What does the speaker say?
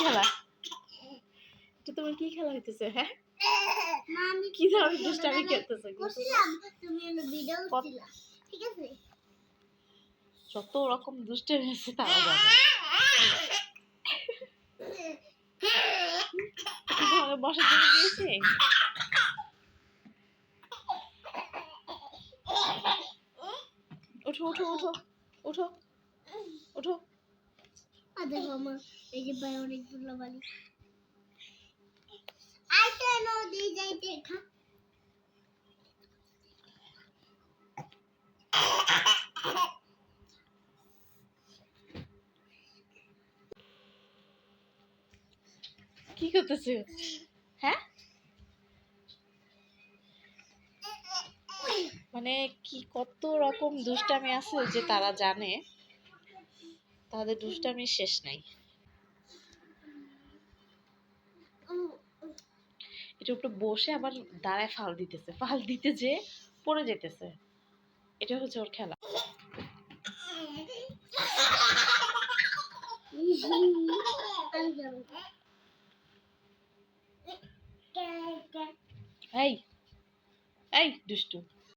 খেলা? এটা তোমার কি খেলা হইতেছে? হ্যাঁ, কি ধরনের দুষ্টামি খেলতেছে? যত রকম দুষ্টামি আছে তারা জানে। বসার জন্য দিয়েছে। ওঠো ওঠো ওঠো ওঠো ওঠো। দেখো আমার এই যে ভাই অনেকগুলো বালি। কি করতেছে? হ্যাঁ, মানে কি কত রকম দুষ্টামি আছে যে তারা জানে, তাদের দুষ্টামির শেষ নাই। এটা একটু বসে আবার দাঁড়ায় ফাল দিতেছে, ফাল দিতে যে পড়ে যেতেছে। এটা হচ্ছে ওর খেলা। এই এই দুষ্টু।